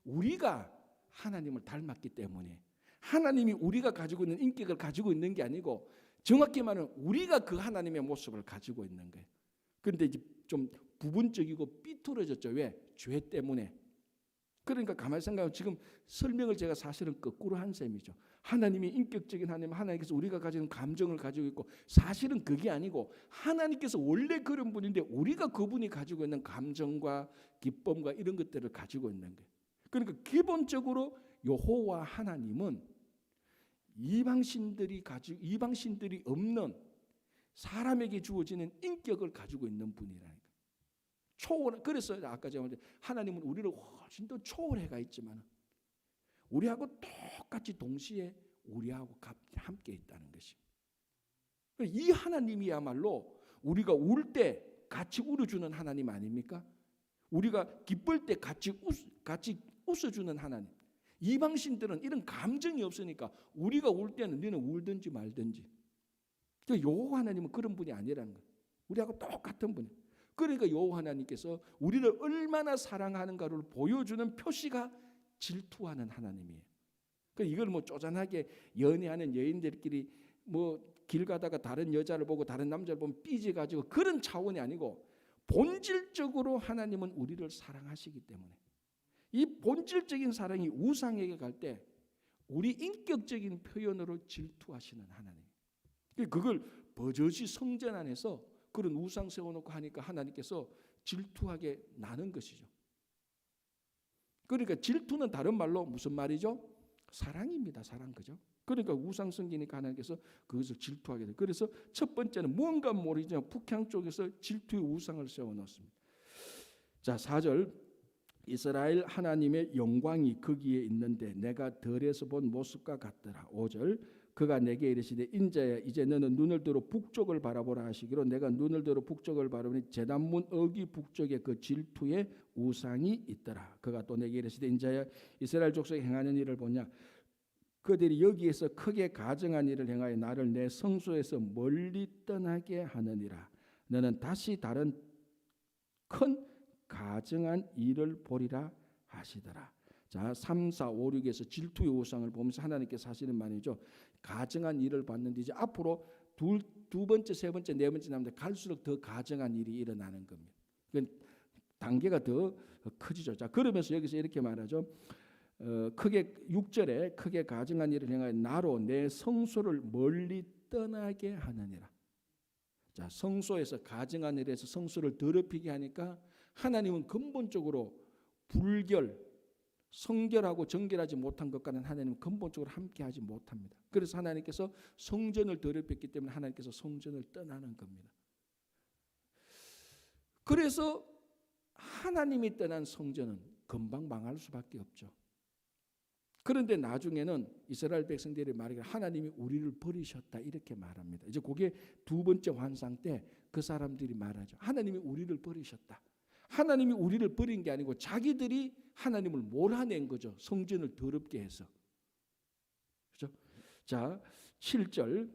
우리가 하나님을 닮았기 때문에. 하나님이 우리가 가지고 있는 인격을 가지고 있는 게 아니고 정확히 말하면 우리가 그 하나님의 모습을 가지고 있는 거예요. 그런데 이제 좀 부분적이고 삐뚤어졌죠. 왜? 죄 때문에. 그러니까 가만히 생각하면 지금 설명을 제가 사실은 거꾸로 한 셈이죠. 하나님이 인격적인 하나님, 하나님께서 우리가 가지는 감정을 가지고 있고 사실은 그게 아니고 하나님께서 원래 그런 분인데 우리가 그분이 가지고 있는 감정과 기쁨과 이런 것들을 가지고 있는 거예요. 그러니까 기본적으로 여호와 하나님은 이방신들이 없는 사람에게 주어지는 인격을 가지고 있는 분이라니까. 그래서 아까 제가 말했듯이 하나님은 우리를 훨씬 더 초월해가 있지만 우리하고 똑같이 동시에 우리하고 함께 있다는 것입니다. 이 하나님이야말로 우리가 울 때 같이 울어주는 하나님 아닙니까? 우리가 기쁠 때 같이 웃어주는 하나님. 이방신들은 이런 감정이 없으니까 우리가 울 때는 너는 울든지 말든지. 여호와 하나님은 그런 분이 아니라는 거예요. 우리하고 똑같은 분이에요. 그러니까 여호와 하나님께서 우리를 얼마나 사랑하는가를 보여주는 표시가 질투하는 하나님이에요. 그 이걸 뭐 쪼잔하게 연애하는 여인들끼리 뭐 길 가다가 다른 여자를 보고 다른 남자를 보면 삐져가지고 그런 차원이 아니고 본질적으로 하나님은 우리를 사랑하시기 때문에 이 본질적인 사랑이 우상에게 갈 때 우리 인격적인 표현으로 질투하시는 하나님. 그걸 버젓이 성전 안에서 그런 우상 세워놓고 하니까 하나님께서 질투하게 나는 것이죠. 그러니까 질투는 다른 말로 무슨 말이죠? 사랑입니다. 사랑, 그죠? 그러니까 우상 섬기니까 하나님께서 그것을 질투하게 돼요. 그래서 첫 번째는 뭔가 모르지만 북향 쪽에서 질투의 우상을 세워놓습니다. 자, 4절 이스라엘 하나님의 영광이 거기에 있는데 내가 들에서 본 모습과 같더라. 5절 그가 내게 이르시되 인자야 이제 너는 눈을 들어 북쪽을 바라보라 하시기로 내가 눈을 들어 북쪽을 바라보니 제단문 어기 북쪽에 그 질투의 우상이 있더라. 그가 또 내게 이르시되 인자야 이스라엘 족속이 행하는 일을 보냐 그들이 여기에서 크게 가증한 일을 행하여 나를 내 성소에서 멀리 떠나게 하느니라. 너는 다시 다른 큰 가증한 일을 보리라 하시더라. 자, 3, 4, 5, 6에서 질투의 우상을 보면서 하나님께서 하시는 말이죠. 가증한 일을 봤는데 이제 앞으로 두 번째, 세 번째, 네 번째 남는데 갈수록 더 가증한 일이 일어나는 겁니다. 단계가 더 커지죠. 자, 그러면서 여기서 이렇게 말하죠. 크게 6절에 크게 가증한 일을 행하여 나로 내 성소를 멀리 떠나게 하느니라. 자, 성소에서 가증한 일에서 성소를 더럽히게 하니까 하나님은 근본적으로 불결, 성결하고 정결하지 못한 것과는 하나님은 근본적으로 함께하지 못합니다. 그래서 하나님께서 성전을 더럽혔기 때문에 하나님께서 성전을 떠나는 겁니다. 그래서 하나님이 떠난 성전은 금방 망할 수밖에 없죠. 그런데 나중에는 이스라엘 백성들이 말하기를 하나님이 우리를 버리셨다 이렇게 말합니다. 이제 그게 두 번째 환상 때 그 사람들이 말하죠. 하나님이 우리를 버리셨다. 하나님이 우리를 버린 게 아니고 자기들이 하나님을 몰아낸 거죠. 성전을 더럽게 해서. 그렇죠? 자, 7절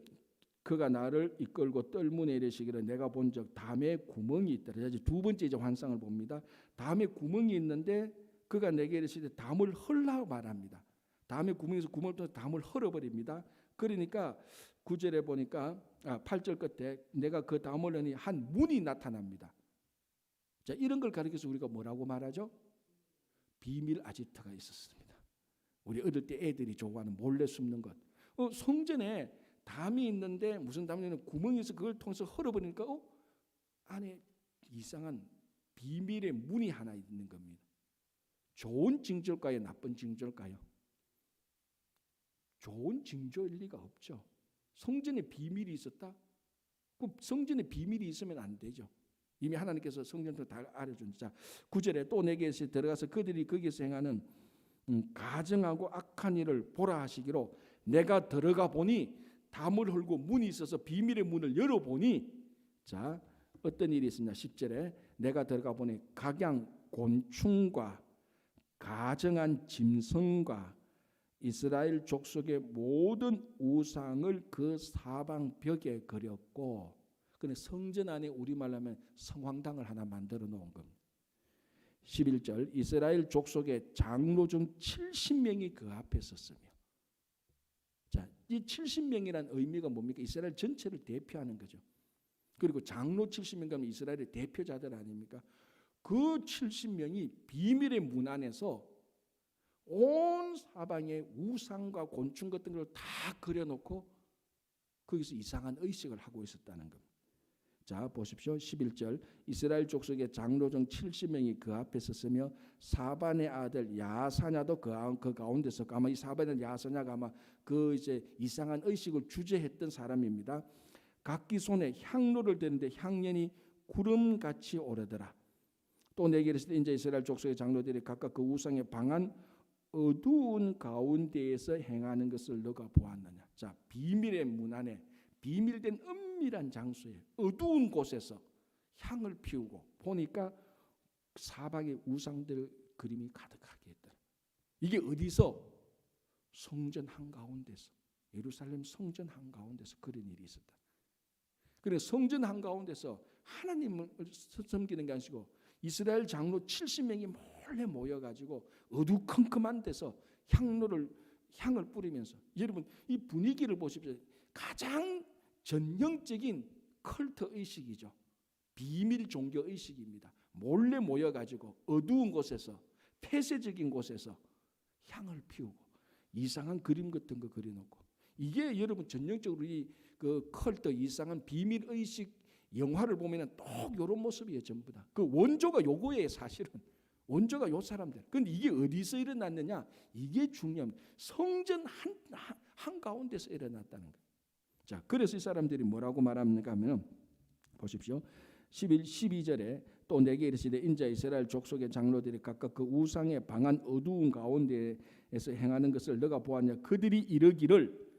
그가 나를 이끌고 뜰문에 이르시기를 내가 본 적 담에 구멍이 있더라. 이제 두 번째 이제 환상을 봅니다. 담에 구멍이 있는데 그가 내게 이르시되 담을 헐라 말합니다. 담에 구멍에서 구멍을 통해서 담을 헐어버립니다. 그러니까 9절에 보니까 8절 끝에 내가 그 담을 여니 한 문이 나타납니다. 자, 이런 걸 가리켜서 우리가 뭐라고 말하죠? 비밀 아지트가 있었습니다. 우리 어릴 때 애들이 좋아하는 몰래 숨는 것. 성전에 담이 있는데 무슨 담이냐면 구멍에서 그걸 통해서 헐어버리니까 안에 이상한 비밀의 문이 하나 있는 겁니다. 좋은 징조일까요? 나쁜 징조일까요? 좋은 징조일 리가 없죠. 성전에 비밀이 있었다? 그럼 성전에 비밀이 있으면 안 되죠. 이미 하나님께서 성전을 다 알려준. 자, 9절에 또 내게 들어가서 그들이 거기서 행하는 가증하고 악한 일을 보라 하시기로 내가 들어가 보니 담을 헐고 문이 있어서 비밀의 문을 열어보니 자 어떤 일이 있었냐. 10절에 내가 들어가 보니 각양 곤충과 가증한 짐승과 이스라엘 족속의 모든 우상을 그 사방 벽에 그렸고 그런데 성전 안에 우리말로 하면 성황당을 하나 만들어 놓은 겁니다. 11절 이스라엘 족속의 장로 중 70명이 그 앞에 섰으며 자, 이 70명이란 의미가 뭡니까? 이스라엘 전체를 대표하는 거죠. 그리고 장로 70명 가면 이스라엘의 대표자들 아닙니까? 그 70명이 비밀의 문 안에서 온 사방에 우상과 곤충 같은 걸 다 그려놓고 거기서 이상한 의식을 하고 있었다는 겁니다. 자, 보십시오. 11절 이스라엘 족속의 장로 중 70명이 그 앞에 섰으며 사반의 아들 야사냐도 그 가운데서 아마 이 사반의 야사냐가 아마 그 이제 이상한 의식을 주재했던 사람입니다. 각기 손에 향로를 드는데 향연이 구름같이 오르더라. 또 내게 이르시되 이제 이스라엘 족속의 장로들이 각각 그 우상의 방한 어두운 가운데에서 행하는 것을 너가 보았느냐. 자, 비밀의 문 안에 비밀된 은밀한 장소에 어두운 곳에서 향을 피우고 보니까 사방에 우상들 그림이 가득하게 했더라. 이게 어디서? 성전 한가운데서, 예루살렘 성전 한가운데서 그런 일이 있었다. 그래 성전 한가운데서 하나님을 섬기는 게 아니고 이스라엘 장로 70명이 몰래 모여가지고 어두컴컴한 데서 향을 뿌리면서 여러분 이 분위기를 보십시오. 가장 전형적인 컬트 의식이죠. 비밀 종교 의식입니다. 몰래 모여가지고 어두운 곳에서 폐쇄적인 곳에서 향을 피우고 이상한 그림 같은 거 그려놓고 이게 여러분 전형적으로 이 그 컬트 이상한 비밀 의식 영화를 보면은 또 이런 모습이에요. 전부 다. 그 원조가 요거예요. 사실은 원조가 요 사람들. 근데 이게 어디서 일어났느냐? 이게 중요합니다. 성전 한 가운데서 일어났다는 거예요. 자, 그래서 이 사람들이 뭐라고 말합니까 하면 보십시오. 12절에 또 내게 이르시되 인자 이스라엘 족속의 장로들이 각각 그 우상의 방한 어두운 가운데에서 행하는 것을 너가 보았냐? 그들이 이르기를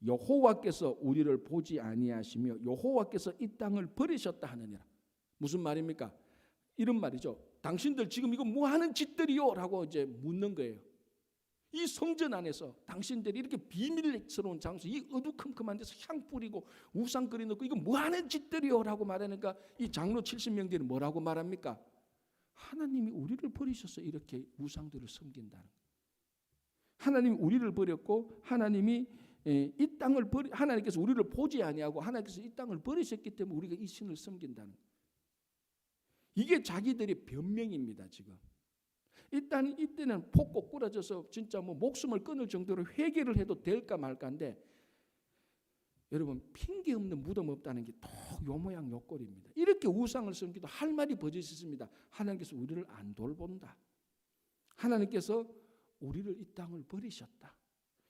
여호와께서 우리를 보지 아니하시며 여호와께서 이 땅을 버리셨다 하느니라. 무슨 말입니까? 이런 말이죠. 당신들 지금 이거 뭐 하는 짓들이요? 라고 이제 묻는 거예요. 이 성전 안에서 당신들이 이렇게 비밀스러운 장소, 이 어두컴컴한 데서 향 뿌리고 우상 그려놓고 이거 뭐 하는 짓들이요? 라고 말하니까 이 장로 70명들이 뭐라고 말합니까? 하나님이 우리를 버리셔서 이렇게 우상들을 섬긴다는 거예요. 하나님이 우리를 버렸고 하나님이 이 땅을 하나님께서 우리를 보지 아니하고 하나님께서 이 땅을 버리셨기 때문에 우리가 이 신을 섬긴다는 거예요. 이게 자기들의 변명입니다. 지금 이때는 폭 꼬꾸라져서 진짜 뭐 목숨을 끊을 정도로 회개를 해도 될까 말까인데 여러분 핑계 없는 무덤 없다는 게 또 요 모양 요 꼴입니다. 이렇게 우상을 섬기도 할 말이 버젓있습니다. 하나님께서 우리를 안 돌본다. 하나님께서 우리를 이 땅을 버리셨다.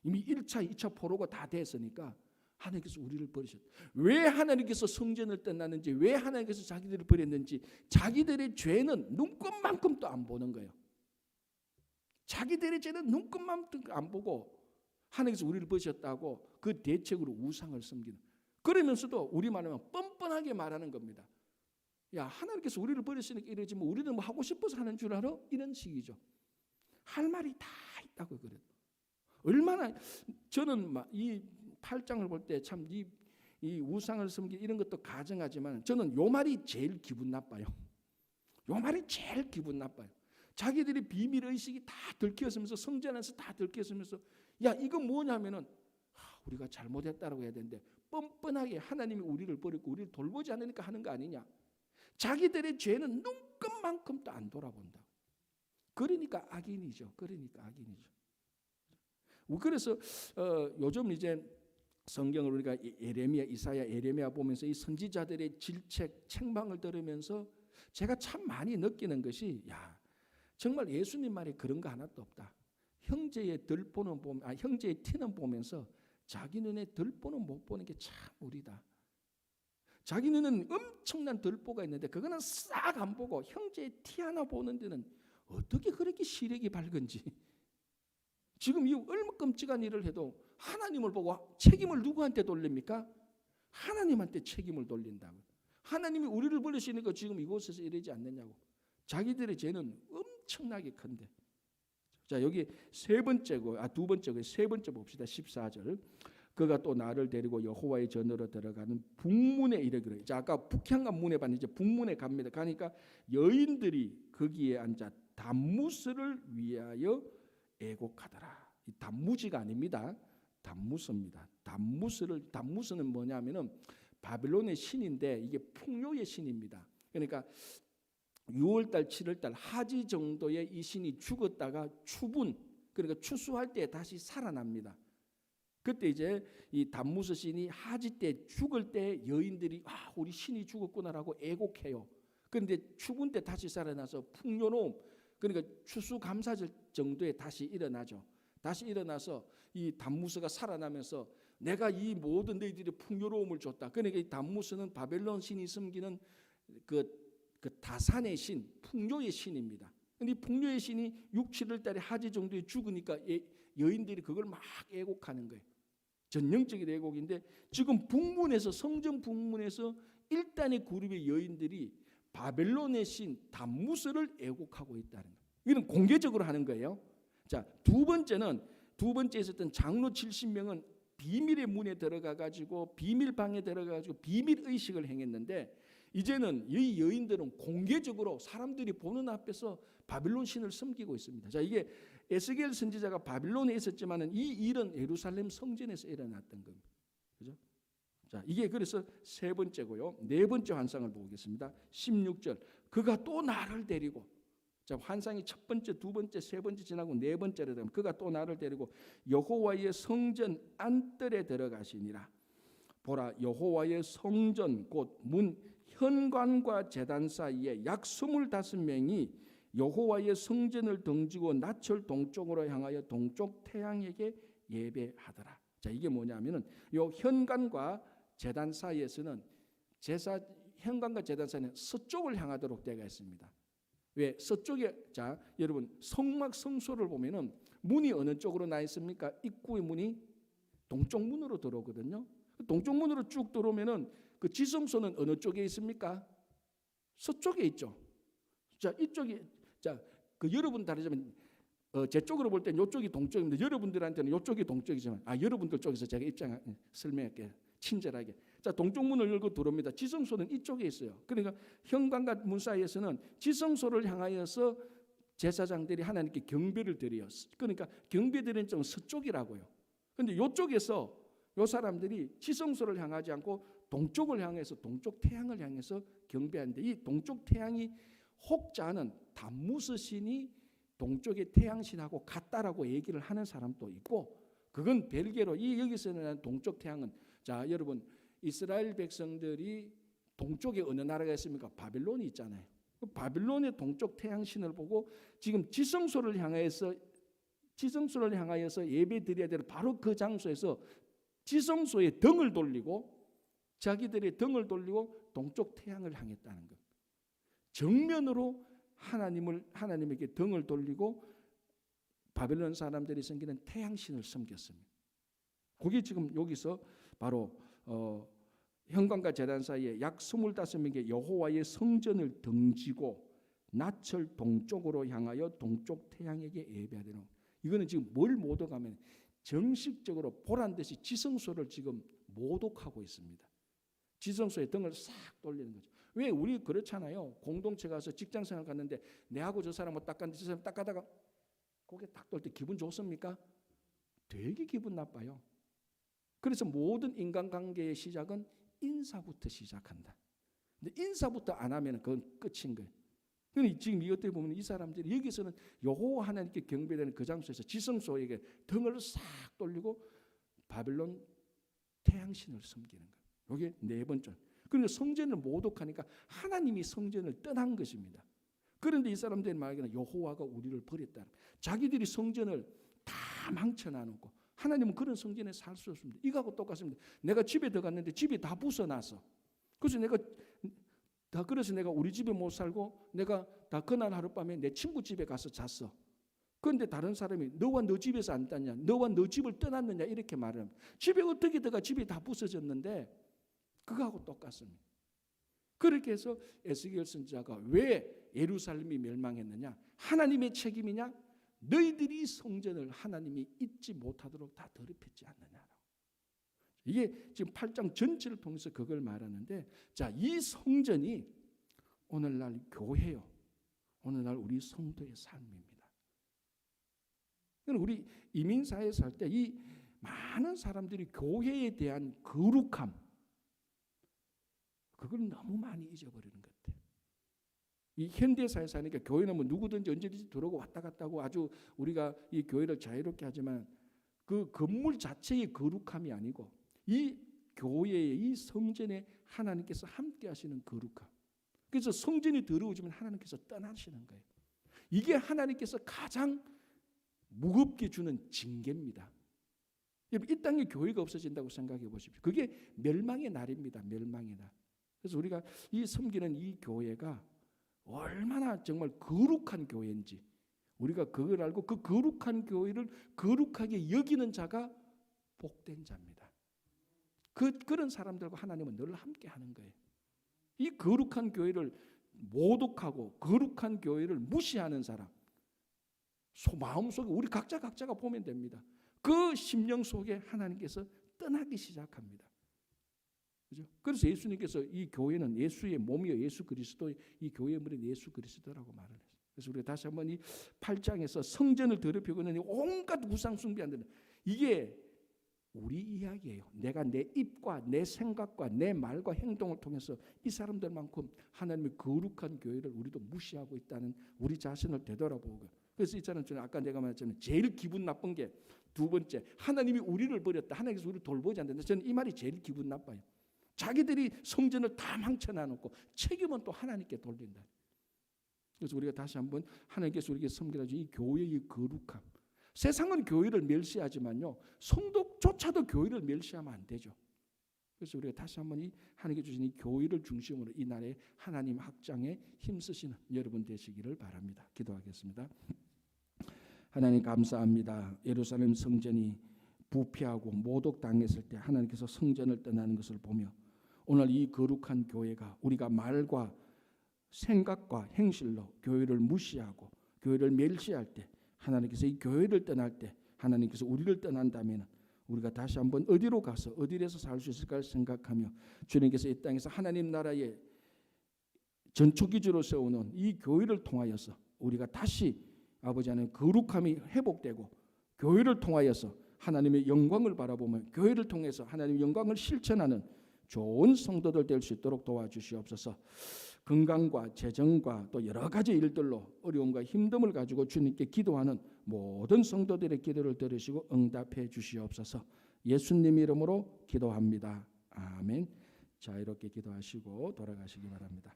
이미 1차 2차 포로가 다 됐으니까 하나님께서 우리를 버리셨다. 왜 하나님께서 성전을 떠났는지 왜 하나님께서 자기들을 버렸는지 자기들의 죄는 눈꼽만큼도 안 보는 거예요. 자기들의 죄는 눈꼽만큼도 안 보고 하나님께서 우리를 버리셨다고 그 대책으로 우상을 섬기는. 그러면서도 우리 말하면 뻔뻔하게 말하는 겁니다. 야 하나님께서 우리를 버리시니까 이러지 뭐 우리는 뭐 하고 싶어서 하는 줄 알아? 이런 식이죠. 할 말이 다 있다고 그래요. 얼마나 저는 막 이 8장을 볼 때 참 이 우상을 섬기 이런 것도 가정하지만 저는 요 말이 제일 기분 나빠요. 요 말이 제일 기분 나빠요. 자기들이 비밀 의식이 다 들켰으면서 성전 안에서 다 들켰으면서 야 이거 뭐냐면은 우리가 잘못했다라고 해야 되는데 뻔뻔하게 하나님이 우리를 버렸고 우리를 돌보지 않으니까 하는 거 아니냐. 자기들의 죄는 눈끝만큼도 안 돌아본다. 그러니까 악인이죠. 그래서 요즘 이제 성경을 우리가 예레미야, 이사야, 예레미야 보면서 이 선지자들의 질책, 책망을 들으면서 제가 참 많이 느끼는 것이 야 정말 예수님 말에 그런 거 하나도 없다. 형제의 형제의 티는 보면서 자기 눈에 들보는 못 보는 게 참 우리다. 자기 눈에는 엄청난 들보가 있는데 그거는 싹 안 보고 형제의 티 하나 보는 데는 어떻게 그렇게 시력이 밝은지. 지금 이 얼마 끔찍한 일을 해도 하나님을 보고 책임을 누구한테 돌립니까? 하나님한테 책임을 돌린다고. 하나님이 우리를 버리시니까 지금 이곳에서 이러지 않느냐고. 자기들의 죄는 엄청나게 큰데. 자 여기 두 번째고 세 번째 봅시다. 14절. 그가 또 나를 데리고 여호와의 전으로 들어가는 북문에 이르기를. 자 아까 북향간 문에 봤는데 이제 북문에 갑니다. 가니까 여인들이 거기에 앉아 단무스를 위하여 애곡하더라. 이 단무지가 아닙니다. 단무스입니다. 단무스는 뭐냐면은 바벨론의 신인데 이게 풍요의 신입니다. 그러니까 6월달, 7월달 하지 정도의 이 신이 죽었다가 추분, 그러니까 추수할 때 다시 살아납니다. 그때 이제 이 단무스 신이 하지 때 죽을 때 여인들이 우리 신이 죽었구나라고 애곡해요. 그런데 추분 때 다시 살아나서 풍요로움, 그러니까 추수감사절 정도에 다시 일어나죠. 다시 일어나서 이 단무스가 살아나면서 내가 이 모든 너희들의 풍요로움을 줬다. 그러니까 이 단무스는 바벨론 신이 섬기는 그 다산의 신, 풍요의 신입니다. 근데 이 풍요의 신이 6, 7월 달에 하지 정도에 죽으니까 여인들이 그걸 막 애곡하는 거예요. 전형적인 애곡인데 지금 북문에서 성전 북문에서 일단의 그룹의 여인들이 바벨론의 신 단무스를 애곡하고 있다는 거예요. 이건 공개적으로 하는 거예요. 자, 두 번째 있었던 장로 70명은 비밀의 문에 들어가 가지고 비밀 방에 들어가 가지고 비밀 의식을 행했는데 이제는 이 여인들은 공개적으로 사람들이 보는 앞에서 바빌론 신을 섬기고 있습니다. 자, 이게 에스겔 선지자가 바빌론에 있었지만은 이 일은 예루살렘 성전에서 일어났던 겁니다. 그죠? 자, 이게 그래서 세 번째고요. 네 번째 환상을 보겠습니다. 16절. 그가 또 나를 데리고, 자, 환상이 첫 번째, 두 번째, 세 번째 지나고 네 번째로 되면 그가 또 나를 데리고 여호와의 성전 안뜰에 들어가시니라. 보라, 여호와의 성전 곧 문 현관과 제단 사이에 약 25명이 여호와의 성전을 등지고 낯을 동쪽으로 향하여 동쪽 태양에게 예배하더라. 자, 이게 뭐냐면은 요 현관과 제단 사이에서는 현관과 제단 사이는 서쪽을 향하도록 되어 있습니다. 왜? 서쪽에, 자, 여러분 성막 성소를 보면은 문이 어느 쪽으로 나 있습니까? 입구의 문이 동쪽 문으로 들어오거든요. 동쪽 문으로 쭉 들어오면은 그 지성소는 어느 쪽에 있습니까? 서쪽에 있죠. 자, 이쪽이, 자, 그 여러분 다르지만 제 쪽으로 볼 때는 이쪽이 동쪽입니다. 여러분들한테는 이쪽이 동쪽이지만, 여러분들 쪽에서 제가 입장 설명할게요. 친절하게. 자, 동쪽 문을 열고 들어옵니다. 지성소는 이쪽에 있어요. 그러니까 현관과 문 사이에서는 지성소를 향하여서 제사장들이 하나님께 경배를 드려요. 그러니까 경배 드리는 쪽은 서쪽이라고요. 그런데 이쪽에서 요 사람들이 지성소를 향하지 않고 동쪽을 향해서 동쪽 태양을 향해서 경배하는데, 이 동쪽 태양이 혹자는 담무스 신이 동쪽의 태양신하고 같다라고 얘기를 하는 사람도 있고, 그건 별개로 이 여기서는 동쪽 태양은, 자, 여러분 이스라엘 백성들이 동쪽에 어느 나라가 있습니까? 바빌론이 있잖아요. 바빌론의 동쪽 태양신을 보고 지금 지성소를 향하여서 예배드려야 될 바로 그 장소에서 지성소에 등을 돌리고, 자기들의 등을 돌리고 동쪽 태양을 향했다는 것. 정면으로 하나님에게 등을 돌리고 바벨론 사람들이 섬기는 태양신을 섬겼습니다. 그게 지금 여기서 바로 현관과 제단 사이에 약 25명의 여호와의 성전을 등지고 낯을 동쪽으로 향하여 동쪽 태양에게 예배하되는, 이거는 지금 뭘 모독하면 정식적으로 보란 듯이 지성소를 지금 모독하고 있습니다. 지성소에 등을 싹 돌리는 거죠. 왜? 우리 그렇잖아요. 공동체 가서 직장생활 갔는데 내하고 저 사람을 딱 갔는데 저 사람 딱 가다가 고개 딱 돌 때 기분 좋습니까? 되게 기분 나빠요. 그래서 모든 인간관계의 시작은 인사부터 시작한다. 근데 인사부터 안 하면 그건 끝인 거예요. 그런데 지금 이것들 보면 이 사람들이 여기서는 여호와 하나님께 경배되는 그 장소에서 지성소에게 등을 싹 돌리고 바벨론 태양신을 섬기는 거예요. 이게 네 번째. 그런데 성전을 모독하니까 하나님이 성전을 떠난 것입니다. 그런데 이 사람들이 말하기는 여호와가 우리를 버렸다. 자기들이 성전을 다 망쳐놔놓고, 하나님은 그런 성전에 살 수 없습니다. 이거하고 똑같습니다. 내가 집에 들어갔는데 집이 다 부숴놨어. 그래서 내가 우리 집에 못 살고 내가 다 그날 하룻밤에 내 친구 집에 가서 잤어. 그런데 다른 사람이 너와 너 집에서 안 잤냐? 너와 너 집을 떠났느냐? 이렇게 말합니다. 집에 어떻게 들어가? 집이 다 부서졌는데 그거하고 똑같습니다. 그렇게 해서 에스겔 선지자가 왜 예루살렘이 멸망했느냐? 하나님의 책임이냐? 너희들이 성전을 하나님이 잊지 못하도록 다 더럽혔지 않느냐라고. 이게 지금 8장 전체를 통해서 그걸 말하는데, 자, 이 성전이 오늘날 교회요. 오늘날 우리 성도의 삶입니다. 우리 이민사회에 살 때 이 많은 사람들이 교회에 대한 거룩함, 그걸 너무 많이 잊어버리는 것 같아요. 이 현대사회 사니까 교회는 뭐 누구든지 언제든지 들어오고 왔다 갔다 하고 아주 우리가 이 교회를 자유롭게 하지만 그 건물 자체의 거룩함이 아니고 이 교회의 이 성전에 하나님께서 함께 하시는 거룩함. 그래서 성전이 더러워지면 하나님께서 떠나시는 거예요. 이게 하나님께서 가장 무겁게 주는 징계입니다. 이 땅에 교회가 없어진다고 생각해 보십시오. 그게 멸망의 날입니다. 멸망의 날. 그래서 우리가 이 섬기는 이 교회가 얼마나 정말 거룩한 교회인지 우리가 그걸 알고 그 거룩한 교회를 거룩하게 여기는 자가 복된 자입니다. 그런 사람들과 하나님은 늘 함께 하는 거예요. 이 거룩한 교회를 모독하고 거룩한 교회를 무시하는 사람, 마음속에 우리 각자가 보면 됩니다. 그 심령 속에 하나님께서 떠나기 시작합니다. 그죠? 그래서 예수님께서 이 교회는 예수의 몸이요 예수 그리스도의 이 교회의 머리는 예수 그리스도라고 말을 했어요. 그래서 우리가 다시 한번 이 8장에서 성전을 더럽히고 있는 온갖 우상 숭배한다는 이게 우리 이야기예요. 내가 내 입과 내 생각과 내 말과 행동을 통해서 이 사람들만큼 하나님의 거룩한 교회를 우리도 무시하고 있다는 우리 자신을 되돌아보고. 그래서 있잖아요. 저는 아까 내가 말했잖아요. 제일 기분 나쁜 게 두 번째, 하나님이 우리를 버렸다. 하나님께서 우리를 돌보지 않는다. 저는 이 말이 제일 기분 나빠요. 자기들이 성전을 다 망쳐놔놓고 책임은 또 하나님께 돌린다. 그래서 우리가 다시 한번 하나님께서 우리에게 섬기라 주신 이 교회의 거룩함. 세상은 교회를 멸시하지만요, 성도조차도 교회를 멸시하면 안 되죠. 그래서 우리가 다시 한번 이 하나님께 주신 이 교회를 중심으로 이 나라의 하나님 확장에 힘쓰시는 여러분 되시기를 바랍니다. 기도하겠습니다. 하나님 감사합니다. 예루살렘 성전이 부패하고 모독당했을 때 하나님께서 성전을 떠나는 것을 보며 오늘 이 거룩한 교회가 우리가 말과 생각과 행실로 교회를 무시하고 교회를 멸시할 때 하나님께서 이 교회를 떠날 때 하나님께서 우리를 떠난다면 우리가 다시 한번 어디로 가서 어디에서 살 수 있을까를 생각하며 주님께서 이 땅에서 하나님 나라의 전초기지로 세우는 이 교회를 통하여서 우리가 다시 아버지 하나님 거룩함이 회복되고 교회를 통하여서 하나님의 영광을 바라보며 교회를 통해서 하나님의 영광을 실천하는 좋은 성도들 될 수 있도록 도와주시옵소서. 건강과 재정과 또 여러 가지 일들로 어려움과 힘듦을 가지고 주님께 기도하는 모든 성도들의 기도를 들으시고 응답해 주시옵소서. 예수님 이름으로 기도합니다. 아멘. 자, 이렇게 기도하시고 돌아가시기 바랍니다.